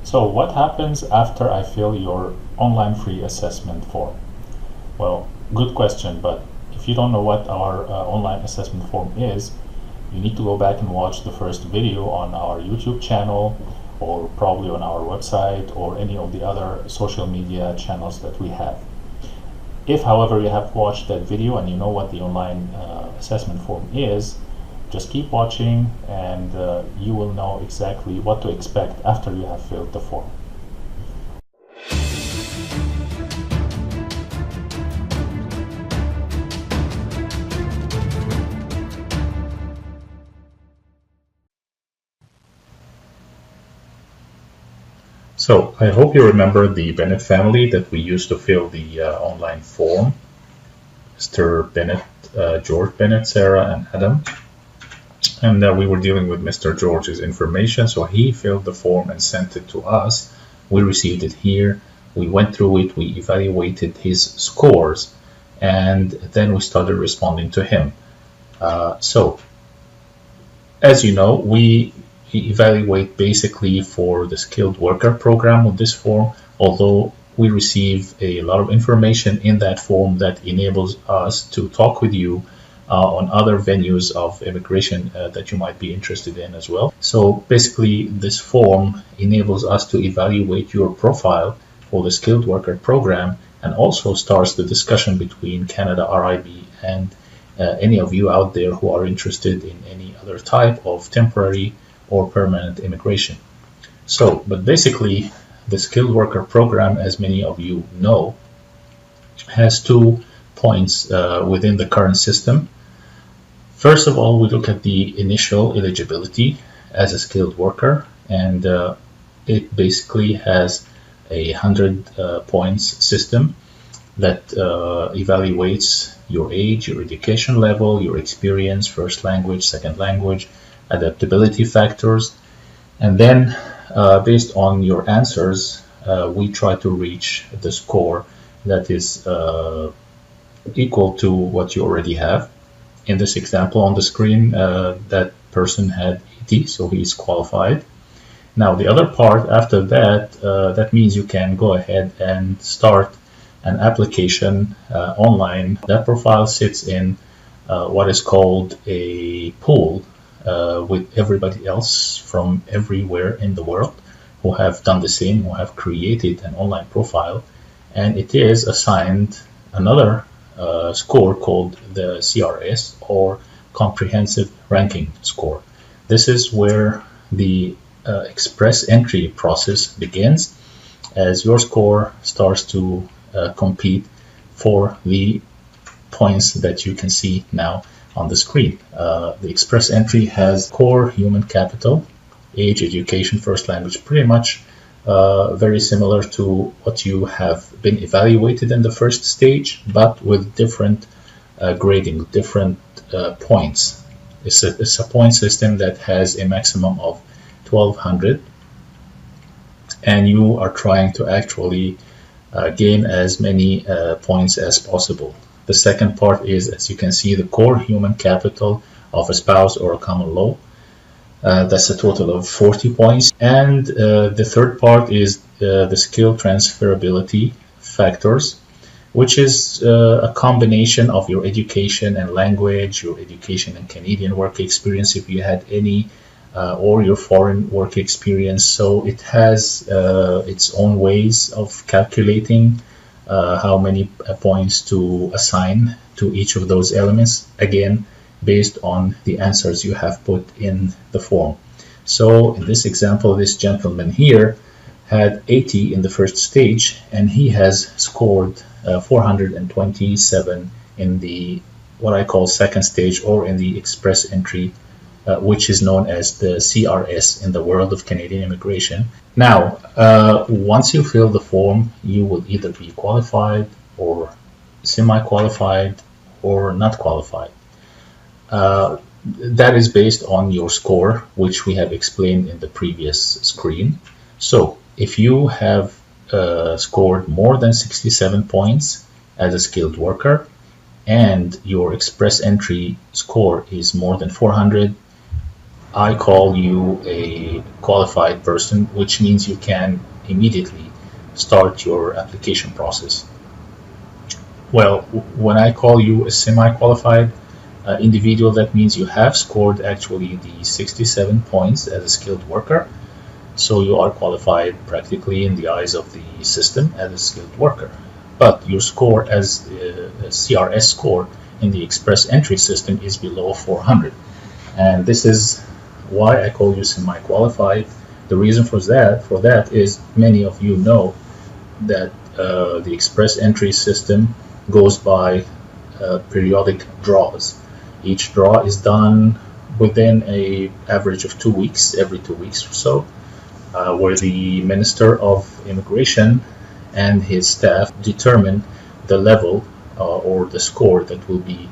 So what happens after I fill your online free assessment form? Well, good question, but if you don't know what our online assessment form is, you need to go back and watch the first video on our YouTube channel, or probably on our website, or any of the other social media channels that we have. If, however, you have watched that video and you know what the online assessment form is, just keep watching and you will know exactly what to expect after you have filled the form. So I hope you remember the Bennett family that we used to fill the online form. Mr. Bennett, George Bennett, Sarah, and Adam. And we were dealing with Mr. George's information, so he filled the form and sent it to us. We received it here. We went through it. We evaluated his scores, and then we started responding to him. So, as you know, we evaluate basically for the skilled worker program with this form, although we receive a lot of information in that form that enables us to talk with you on other venues of immigration that you might be interested in as well. So basically, this form enables us to evaluate your profile for the skilled worker program, and also starts the discussion between Canada RIB and any of you out there who are interested in any other type of temporary or permanent immigration. So, but basically, the skilled worker program, as many of you know, has 2 points within the current system. First of all, we look at the initial eligibility as a skilled worker, and it basically has a 100 points system that evaluates your age, your education level, your experience, first language, second language, adaptability factors, and then based on your answers, we try to reach the score that is equal to what you already have. In this example on the screen, that person had 80, so he is qualified. Now the other part after that, that means you can go ahead and start an application online. That profile sits in what is called a pool with everybody else from everywhere in the world who have done the same, who have created an online profile, and it is assigned another score called the CRS, or Comprehensive Ranking Score. This is where the express entry process begins, as your score starts to compete for the points that you can see now on the screen. The express entry has core human capital, age, education, first language, pretty much very similar to what you have been evaluated in the first stage, but with different grading, different points. It's a point system that has a maximum of 1200, and you are trying to actually gain as many points as possible. The second part is, as you can see, the core human capital of a spouse or a common law. That's a total of 40 points. And the third part is the skill transferability factors, which is a combination of your education and language, your education and Canadian work experience, if you had any, or your foreign work experience. So it has its own ways of calculating how many points to assign to each of those elements, again, based on the answers you have put in the form. So in this example, this gentleman here had 80 in the first stage, and he has scored 427 in the what I call second stage, or in the express entry, which is known as the CRS in the world of Canadian immigration. Now, once you fill the form, you will either be qualified or semi-qualified or not qualified. That is based on your score, which we have explained in the previous screen. So if you have scored more than 67 points as a skilled worker, and your express entry score is more than 400, I call you a qualified person, which means you can immediately start your application process. Well, when I call you a semi-qualified individual, that means you have scored actually the 67 points as a skilled worker. So you are qualified practically in the eyes of the system as a skilled worker. But your score as a CRS score in the express entry system is below 400. And this is why I call you semi-qualified. The reason for that is many of you know that the express entry system goes by periodic draws. Each draw is done within an average of 2 weeks, every 2 weeks or so, where the Minister of Immigration and his staff determine the level or the score that will be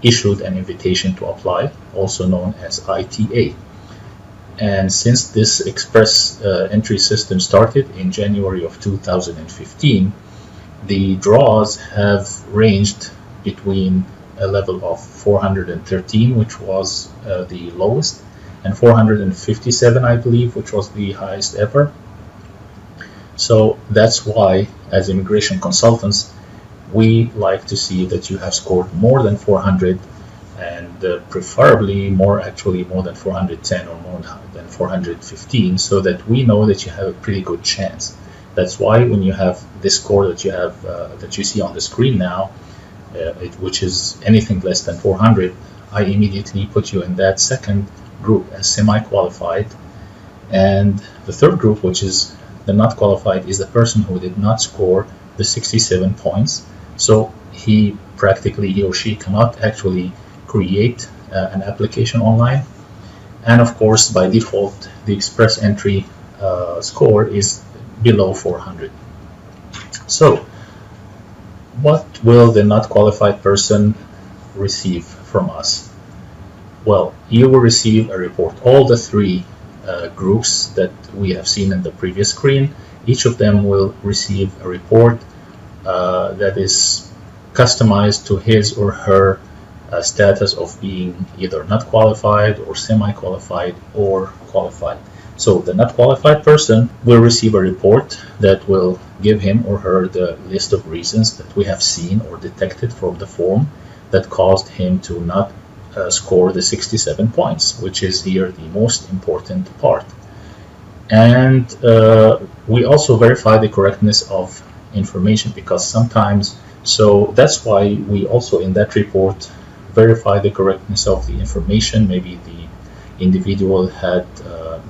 issued an invitation to apply, also known as ITA. And since this express entry system started in January of 2015, the draws have ranged between a level of 413, which was the lowest, and 457, I believe, which was the highest ever. So that's why, as immigration consultants, we like to see that you have scored more than 400, and preferably more than 410 or more than 415, so that we know that you have a pretty good chance. That's why when you have this score that you have that you see on the screen now, which is anything less than 400, I immediately put you in that second group as semi-qualified. And the third group, which is the not qualified, is the person who did not score the 67 points. So he or she cannot actually create an application online. And of course, by default, the express entry score is below 400. So what will the not qualified person receive from us? Well, you will receive a report. All the three groups that we have seen in the previous screen, each of them will receive a report that is customized to his or her status of being either not qualified or semi-qualified or qualified. So the not qualified person will receive a report that will give him or her the list of reasons that we have seen or detected from the form that caused him to not score the 67 points, which is here the most important part. And we also verify the correctness of information, because sometimes, so that's why we also in that report verify the correctness of the information. Maybe the individual had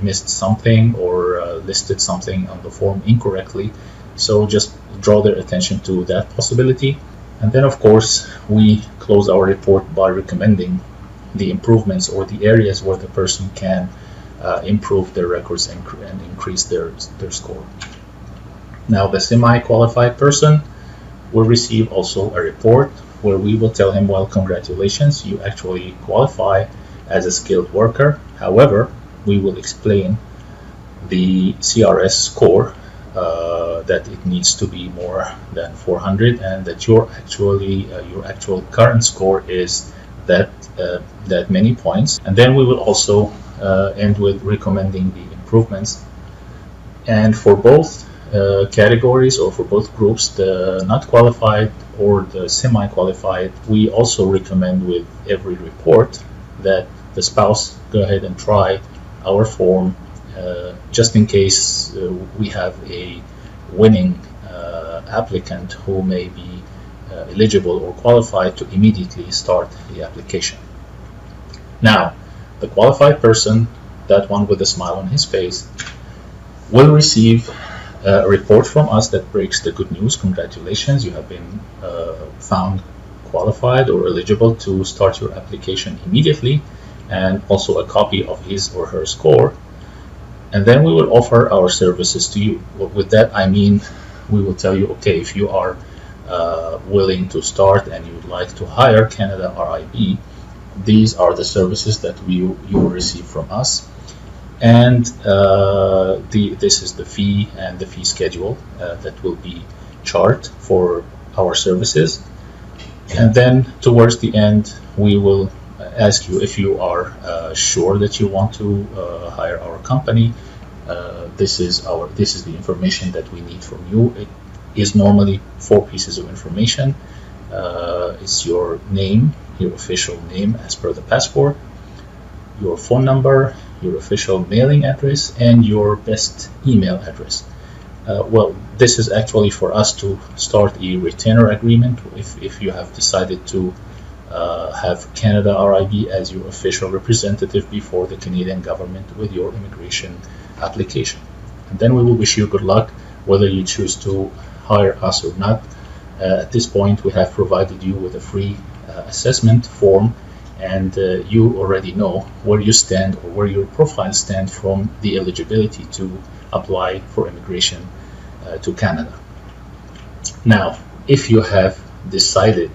missed something or listed something on the form incorrectly, so just draw their attention to that possibility. And then of course we close our report by recommending the improvements or the areas where the person can improve their records and increase their score. Now the semi-qualified person will receive also a report where we will tell him, well, congratulations, you actually qualify as a skilled worker. However, we will explain the CRS score, that it needs to be more than 400, and that your actual current score is that many points. And then we will also end with recommending the improvements. And for both categories, or for both groups, the not qualified or the semi-qualified, we also recommend with every report that the spouse go ahead and try our form, just in case we have a winning applicant who may be eligible or qualified to immediately start the application. Now, the qualified person, that one with a smile on his face, will receive a report from us that breaks the good news. Congratulations, you have been found qualified or eligible to start your application immediately, and also a copy of his or her score. And then we will offer our services to you. With that, I mean, we will tell you, okay, if you are willing to start and you would like to hire Canada RIB, these are the services that you will receive from us. And this is the fee and the fee schedule that will be charged for our services. And then towards the end, we will ask you if you are sure that you want to hire our company. This is the information that we need from you. It is normally 4 pieces of information. It's your name, your official name as per the passport, your phone number, your official mailing address, and your best email address. Well, this is actually for us to start a retainer agreement if you have decided to have Canada RIB as your official representative before the Canadian government with your immigration application. And then we will wish you good luck whether you choose to hire us or not. At this point, we have provided you with a free assessment form, and you already know where you stand or where your profile stands from the eligibility to apply for immigration to Canada. Now, if you have decided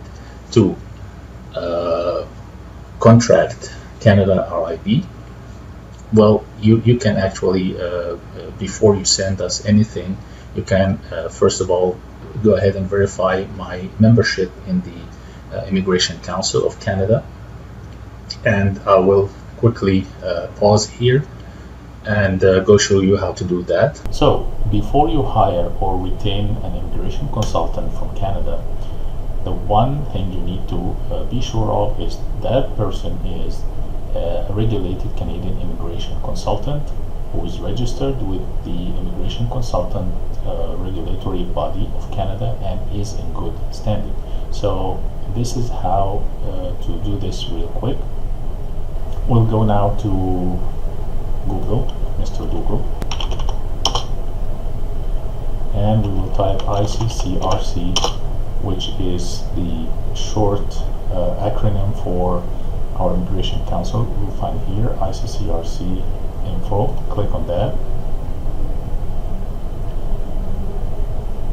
to contract Canada RIB, well, you can actually, before you send us anything, you can first of all go ahead and verify my membership in the Immigration Council of Canada. And I will quickly pause here and go show you how to do that. So before you hire or retain an immigration consultant from Canada, the one thing you need to be sure of is that person is a regulated Canadian immigration consultant who is registered with the Immigration Consultant Regulatory Body of Canada and is in good standing. So this is how to do this real quick. We'll go now to Google, Mr. Google, and we will type ICCRC, which is the short acronym for our Immigration Council. We'll find here ICCRC info. Click on that.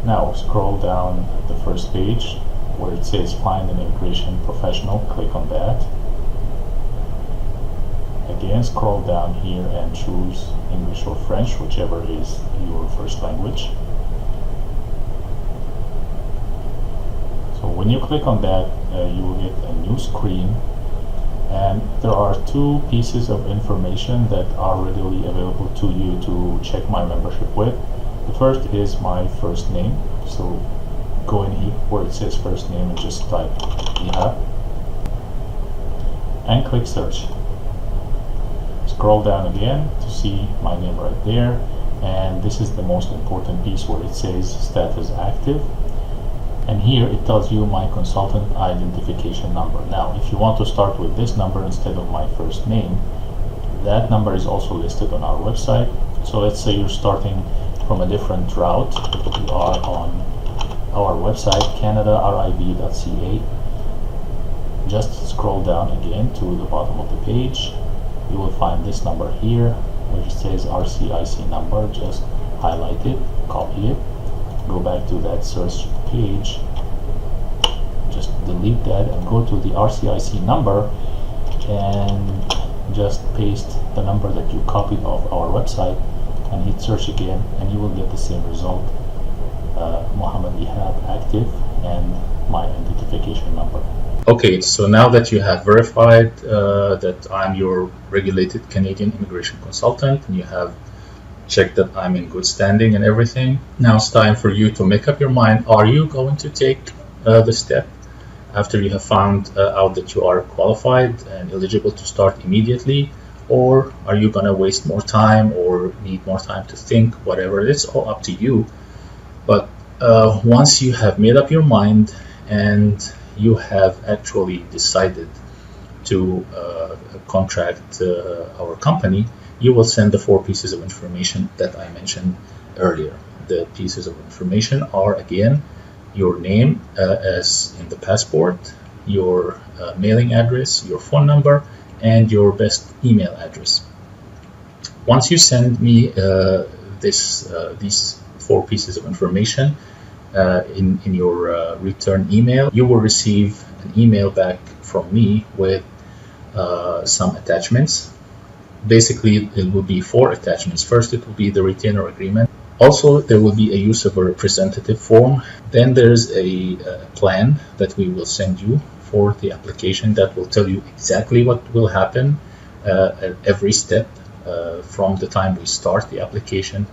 Now scroll down the first page where it says find an immigration professional. Click on that. Again, scroll down here and choose English or French, whichever is your first language. So when you click on that, you will get a new screen, and there are 2 pieces of information that are readily available to you to check my membership with. The first is my first name, so go in here where it says first name and just type Iha and click search. Scroll down again to see my name right there, and this is the most important piece where it says status active, and here it tells you my consultant identification number. Now if you want to start with this number instead of my first name, that number is also listed on our website. So let's say you're starting from a different route. You are on our website canadarib.ca. Just scroll down again to the bottom of the page. You will find this number here which says RCIC number. Just highlight it, copy it, go back to that search page, just delete that and go to the RCIC number and just paste the number that you copied off our website and hit search again, and you will get the same result, Mohammed Ihab active and my identification number. Okay, so now that you have verified that I'm your regulated Canadian immigration consultant and you have checked that I'm in good standing and everything, now it's time for you to make up your mind. Are you going to take the step after you have found out that you are qualified and eligible to start immediately, or are you going to waste more time or need more time to think? Whatever, it's all up to you. But once you have made up your mind and you have actually decided to contract our company, you will send the 4 pieces of information that I mentioned earlier. The pieces of information are, again, your name as in the passport, your mailing address, your phone number, and your best email address. Once you send me these 4 pieces of information in your return email, you will receive an email back from me with some attachments. Basically, it will be 4 attachments. First, it will be the retainer agreement. Also, there will be a use of a representative form. Then there's a plan that we will send you for the application that will tell you exactly what will happen at every step from the time we start the application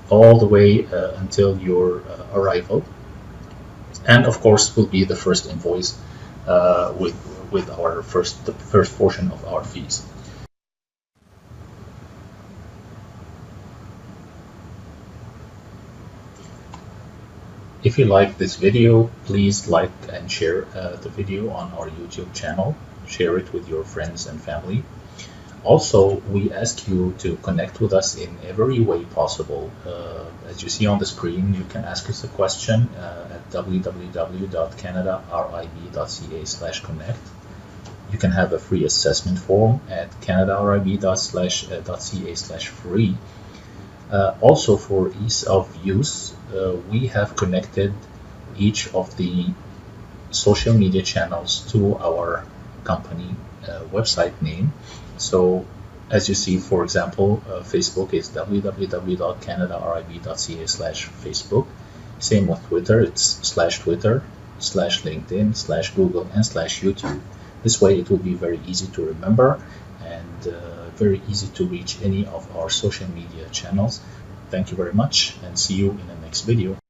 all the way until your arrival. And of course, will be the first invoice with our the first portion of our fees. If you like this video, please like and share the video on our YouTube channel. Share it with your friends and family. Also, we ask you to connect with us in every way possible. As you see on the screen, you can ask us a question at www.canadarib.ca/connect. You can have a free assessment form at canadarib.ca/free. Also, for ease of use, we have connected each of the social media channels to our company website name. So as you see, for example, Facebook is www.canadarib.ca/Facebook. Same with Twitter, it's /Twitter, /LinkedIn, /Google, and /YouTube. This way it will be very easy to remember and very easy to reach any of our social media channels. Thank you very much, and see you in the next video.